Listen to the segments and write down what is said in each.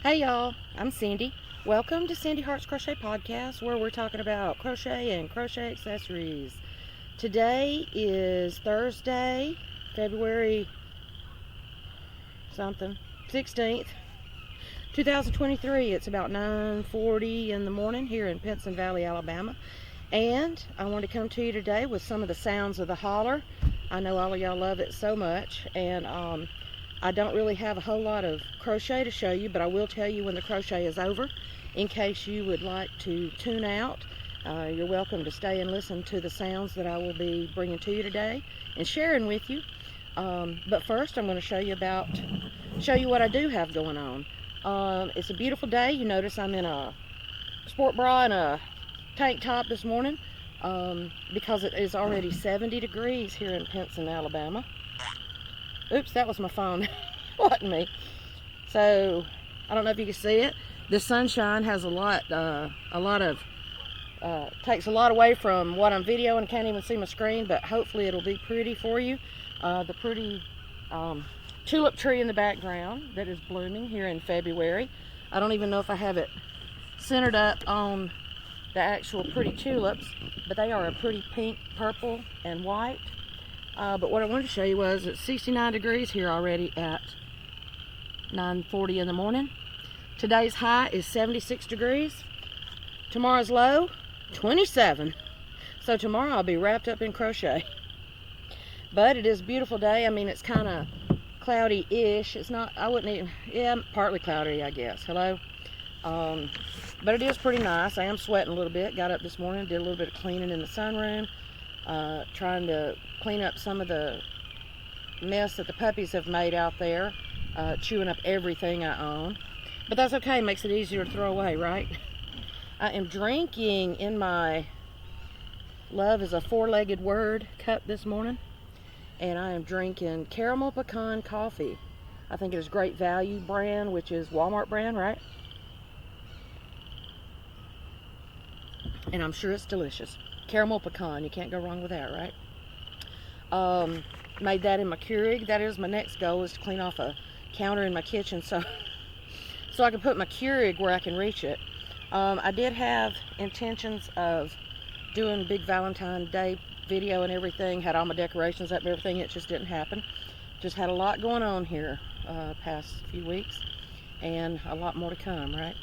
Hey y'all, I'm Cindy. Welcome to Cindy Heart's Crochet Podcast, where we're talking about crochet and crochet accessories. Today is Thursday, February 16th, 2023. It's about 9:40 in the morning here in Pinson Valley, Alabama. And I want to come to you today with some of the sounds of the Holl'r. I know all of y'all love it so much, and I don't really have a whole lot of crochet to show you, but I will tell you when the crochet is over in case you would like to tune out. You're welcome to stay and listen to the sounds that I will be bringing to you today and sharing with you. But first I'm going to show you what I do have going on. It's a beautiful day. You notice I'm in a sport bra and a tank top this morning because it is already 70 degrees here in Pinson, Alabama. Oops, that was my phone. Wasn't me. So, I don't know if you can see it. The sunshine has takes a lot away from what I'm videoing. Can't even see my screen, but hopefully it'll be pretty for you. The pretty tulip tree in the background that is blooming here in February. I don't even know if I have it centered up on the actual pretty tulips, but they are a pretty pink, purple, and white. But what I wanted to show you was it's 69 degrees here already at 9:40 in the morning. Today's high is 76 degrees. Tomorrow's low, 27. So tomorrow I'll be wrapped up in crochet. But it is a beautiful day. I mean, it's kind of cloudy-ish. It's not, partly cloudy, I guess. Hello? But it is pretty nice. I am sweating a little bit. Got up this morning, did a little bit of cleaning in the sunroom. Trying to clean up some of the mess that the puppies have made out there, chewing up everything I own. But that's okay, it makes it easier to throw away, right? I am drinking in my love is a four-legged word cup this morning, and I am drinking caramel pecan coffee. I think it is Great Value brand, which is Walmart brand, right? And I'm sure it's delicious. Caramel pecan, you can't go wrong with that, right? Made that in my Keurig. That is my next goal, is to clean off a counter in my kitchen so I can put my Keurig where I can reach it. I did have intentions of doing a big Valentine's Day video and everything, had all my decorations up and everything. It just didn't happen. Just had a lot going on here past few weeks, and a lot more to come, right?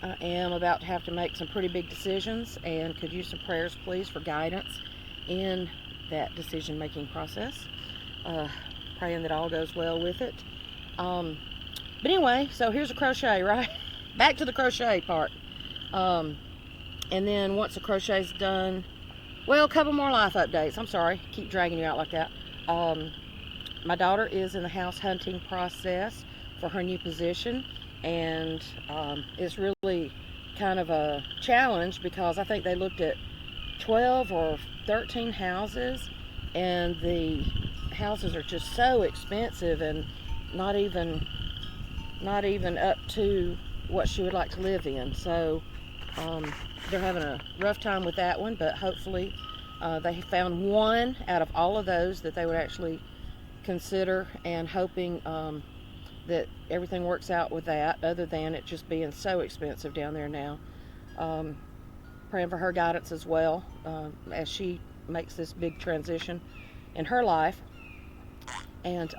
I am about to have to make some pretty big decisions, and could use some prayers, please, for guidance in that decision-making process. Praying that all goes well with it. But anyway, so here's a crochet, right? Back to the crochet part. And then once the crochet's done, well, a couple more life updates. I'm sorry, keep dragging you out like that. My daughter is in the house hunting process for her new position. And it's really kind of a challenge because I think they looked at 12 or 13 houses, and the houses are just so expensive and not even up to what she would like to live in. So they're having a rough time with that one, but hopefully they found one out of all of those that they would actually consider, and hoping that everything works out with that, other than it just being so expensive down there now. Praying for her guidance as well, as she makes this big transition in her life. And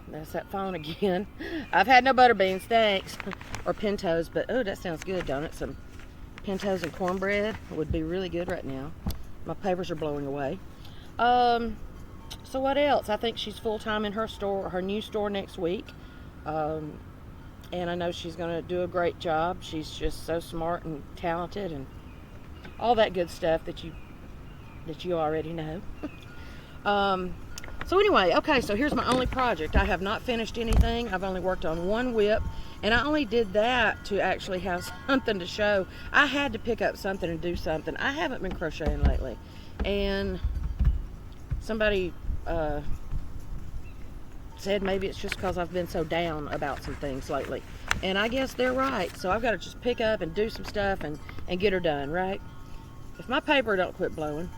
that's that phone again. I've had no butter beans, thanks. Or pintos, but oh, that sounds good, don't it? Some pintos and cornbread would be really good right now. My papers are blowing away. So what else? I think she's full-time in her store, her new store, next week. And I know she's going to do a great job. She's just so smart and talented and all that good stuff that you already know. So anyway, okay, so here's my only project. I have not finished anything. I've only worked on one WIP, and I only did that to actually have something to show. I had to pick up something and do something. I haven't been crocheting lately, and somebody said maybe it's just because I've been so down about some things lately, and I guess they're right. So I've got to just pick up and do some stuff and get her done, right? If my paper don't quit blowing.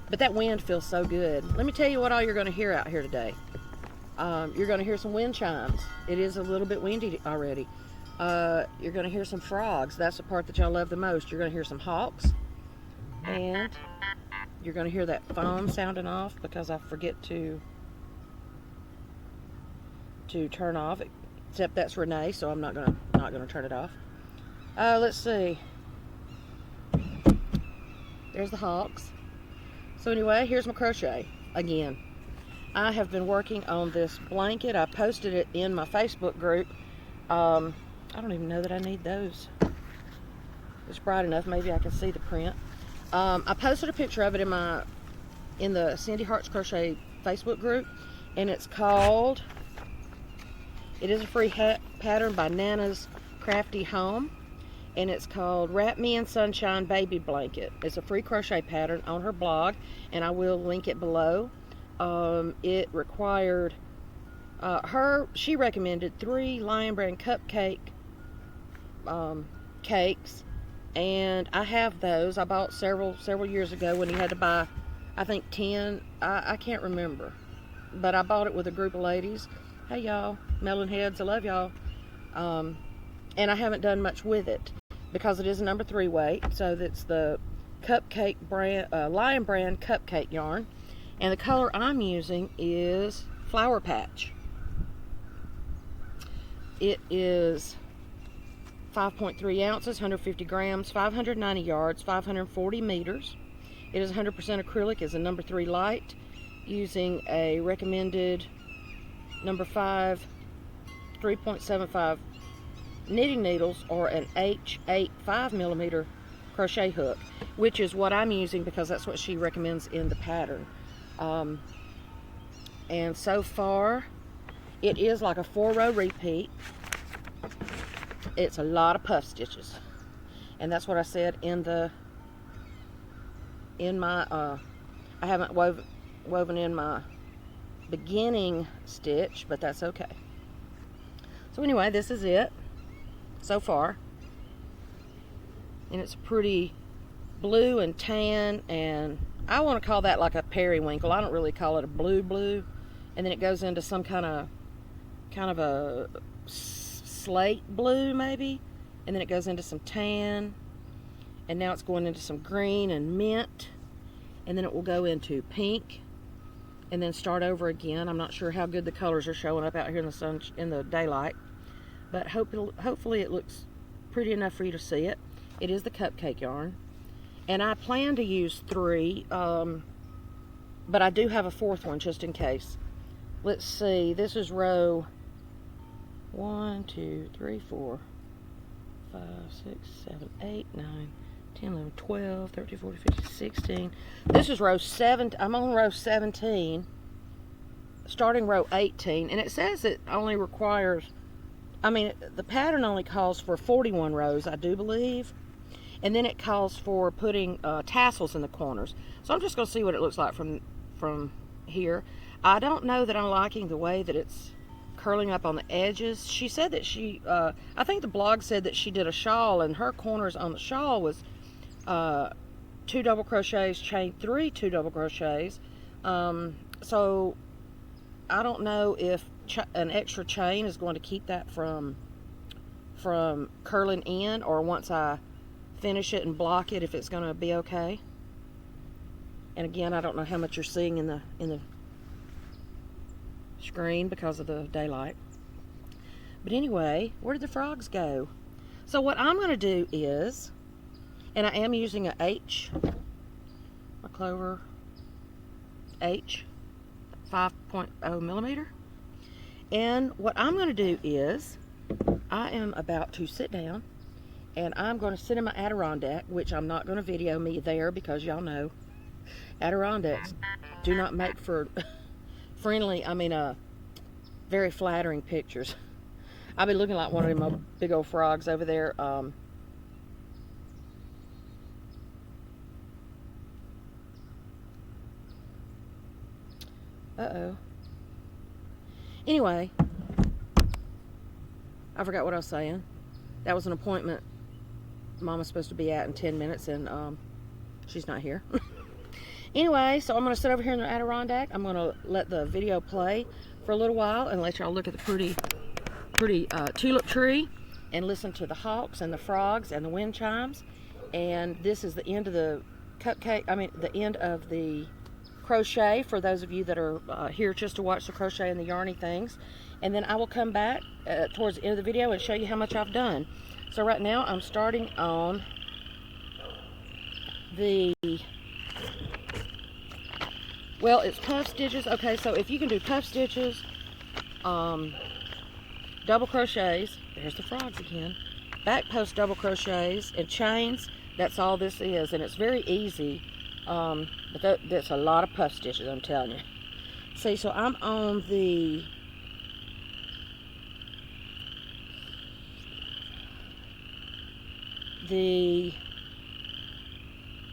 But that wind feels so good. Let me tell you what all you're going to hear out here today. You're going to hear some wind chimes. It is a little bit windy already. You're going to hear some frogs. That's the part that y'all love the most. You're going to hear some hawks. And you're going to hear that phone sounding off because I forget to turn off. Except that's Renee, so I'm not gonna turn it off. Let's see. There's the hawks. So anyway, here's my crochet again. I have been working on this blanket. I posted it in my Facebook group. I don't even know that I need those. It's bright enough. Maybe I can see the print. I posted a picture of it in the Cindy Hart's Crochet Facebook group, and it's called. It is a free pattern by Nana's Crafty Home, and it's called Wrap Me in Sunshine Baby Blanket. It's a free crochet pattern on her blog, and I will link it below. It required she recommended 3 Lion Brand cupcake cakes, and I have those. I bought several years ago when you had to buy, I think 10. I can't remember, but I bought it with a group of ladies. Hey y'all, melon heads, I love y'all. And I haven't done much with it because it is a number 3 weight. So that's the cupcake brand, Lion Brand cupcake yarn, and the color I'm using is Flower Patch. It is 5.3 ounces, 150 grams, 590 yards, 540 meters. It is 100% acrylic. It's a number 3 light, using a recommended number 5 3.75 knitting needles or an H8 5mm crochet hook, which is what I'm using because that's what she recommends in the pattern. And so far it is like a 4-row repeat. It's a lot of puff stitches, and that's what I said in my I haven't woven in my beginning stitch, but that's okay. So anyway, this is it so far, and it's pretty blue and tan, and I want to call that like a periwinkle. I don't really call it a blue, and then it goes into some kind of a slate blue maybe, and then it goes into some tan, and now it's going into some green and mint, and then it will go into pink, and then start over again. I'm not sure how good the colors are showing up out here in the sun, in the daylight, but hopefully it looks pretty enough for you to see it. It is the cupcake yarn, and I plan to use 3, but I do have a 4th one just in case. Let's see, this is row 1, 2, 3, 4, 5, 6, 7, 8, 9, 10, 11, 12, 13, 14, 15, 16. This is row 7. I'm on row 17, starting row 18, and it says it only requires, the pattern only calls for 41 rows, I do believe, and then it calls for putting tassels in the corners. So I'm just going to see what it looks like from here. I don't know that I'm liking the way that it's curling up on the edges. She said that I think the blog said that she did a shawl, and her corners on the shawl was 2 double crochets, chain 3 2 double crochets. So I don't know if an extra chain is going to keep that from curling in, or once I finish it and block it, if it's going to be okay. And again, I don't know how much you're seeing in the screen because of the daylight. But anyway, where did the frogs go? So what I'm going to do is, and I am using a clover H 5.0 millimeter. And what I'm going to do is, I am about to sit down, and I'm going to sit in my Adirondack, which I'm not going to video me there because y'all know Adirondacks do not make for friendly, very flattering pictures. I'll be looking like one of them big old frogs over there. Uh-oh. Anyway, I forgot what I was saying. That was an appointment Mama's supposed to be at in 10 minutes, and she's not here. Anyway, so I'm going to sit over here in the Adirondack. I'm going to let the video play for a little while and let y'all look at the pretty tulip tree and listen to the hawks and the frogs and the wind chimes. And this is the end of the the end of the crochet for those of you that are here just to watch the crochet and the yarny things. And then I will come back towards the end of the video and show you how much I've done. So right now I'm starting on the, well, it's puff stitches. Okay, so if you can do puff stitches, double crochets, there's the frogs again, back post double crochets, and chains, that's all this is. And it's very easy, but that's a lot of puff stitches, I'm telling you. See, so I'm on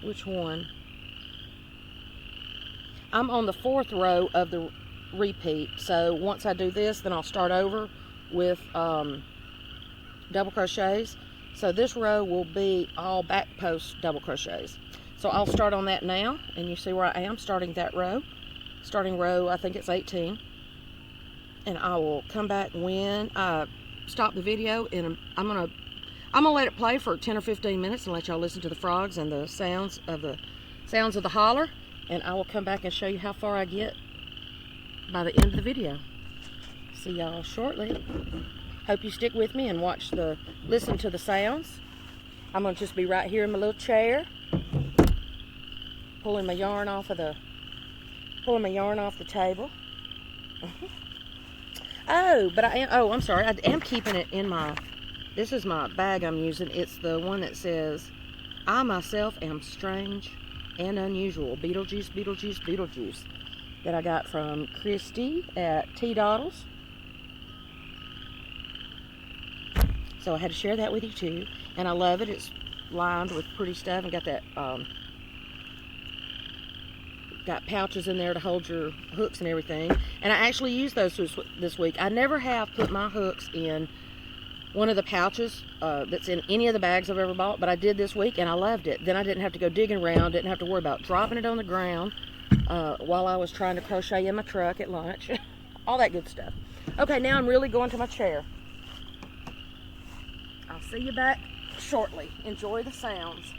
which one? I'm on the 4th row of the repeat. So once I do this, then I'll start over with double crochets. So this row will be all back post double crochets. So I'll start on that now, and you see where I am starting that row. Starting row, I think it's 18. And I will come back when I stop the video, and I'm gonna let it play for 10 or 15 minutes and let y'all listen to the frogs and the sounds of the holler, and I will come back and show you how far I get by the end of the video. See y'all shortly. Hope you stick with me and listen to the sounds. I'm gonna just be right here in my little chair, pulling my yarn off the table. I'm sorry. I am keeping it in this is my bag I'm using. It's the one that says, "I myself am strange and unusual. Beetlejuice, Beetlejuice, Beetlejuice," that I got from Christy at T Doddles. So I had to share that with you too. And I love it. It's lined with pretty stuff and got that, got pouches in there to hold your hooks and everything. And I actually used those this week. I never have put my hooks in one of the pouches that's in any of the bags I've ever bought, but I did this week and I loved it. Then I didn't have to go digging around, didn't have to worry about dropping it on the ground while I was trying to crochet in my truck at lunch. All that good stuff. Okay, now I'm really going to my chair. I'll see you back shortly. Enjoy the sounds.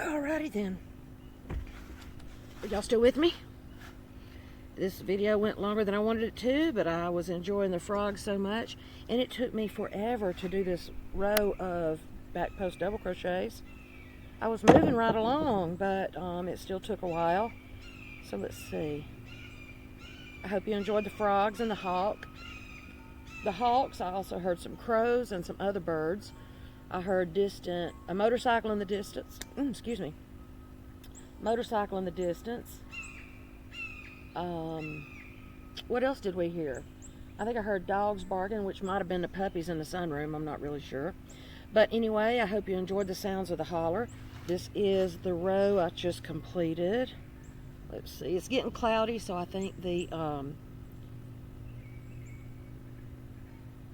Alrighty then. Are y'all still with me? This video went longer than I wanted it to, but I was enjoying the frogs so much, and it took me forever to do this row of back post double crochets. I was moving right along, but it still took a while. So let's see. I hope you enjoyed the frogs and the hawk. The hawks, I also heard some crows and some other birds. I heard a motorcycle in the distance. Excuse me. Motorcycle in the distance. What else did we hear? I think I heard dogs barking, which might have been the puppies in the sunroom. I'm not really sure. But anyway, I hope you enjoyed the sounds of the holler. This is the row I just completed. Let's see. It's getting cloudy, so I think the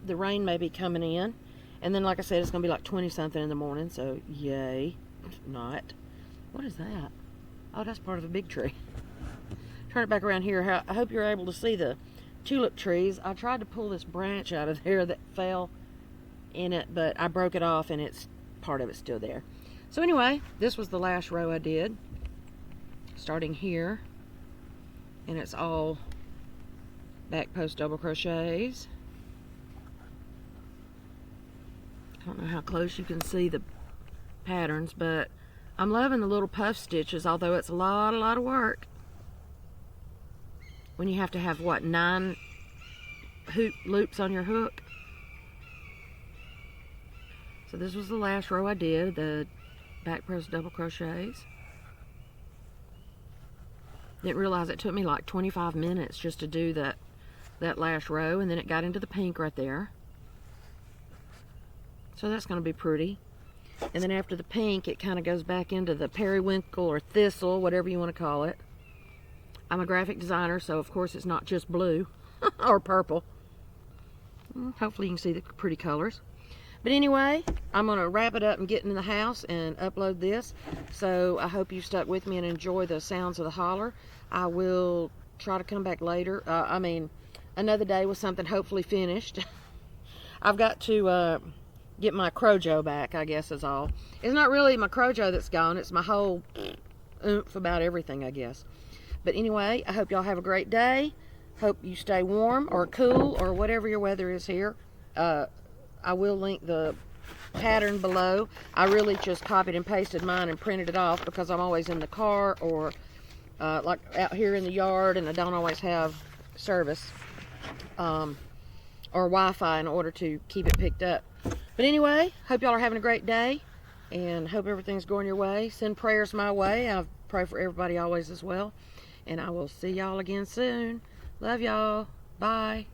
rain may be coming in. And then, like I said, it's going to be like 20-something in the morning, so yay. Not. What is that? Oh, that's part of a big tree. Turn it back around here. I hope you're able to see the tulip trees. I tried to pull this branch out of there that fell in it, but I broke it off, and part of it's still there. So anyway, this was the last row I did, starting here, and it's all back post double crochets. I don't know how close you can see the patterns, but I'm loving the little puff stitches, although it's a lot of work. When you have to have, what, 9 hoop loops on your hook. So this was the last row I did, the back post double crochets. Didn't realize it took me like 25 minutes just to do that last row, and then it got into the pink right there. So that's going to be pretty. And then after the pink, it kind of goes back into the periwinkle or thistle, whatever you want to call it. I'm a graphic designer, so of course it's not just blue or purple. Hopefully you can see the pretty colors. But anyway, I'm going to wrap it up and get in the house and upload this. So I hope you stuck with me and enjoy the sounds of the holler. I will try to come back later. Another day with something hopefully finished. I've got to get my Crochet back, I guess is all. It's not really my Crochet that's gone. It's my whole oomph about everything, I guess. But anyway, I hope y'all have a great day. Hope you stay warm or cool or whatever your weather is here. I will link the pattern below. I really just copied and pasted mine and printed it off because I'm always in the car or like out here in the yard, and I don't always have service or Wi-Fi in order to keep it picked up. But anyway, hope y'all are having a great day and hope everything's going your way. Send prayers my way. I pray for everybody always as well. And I will see y'all again soon. Love y'all. Bye.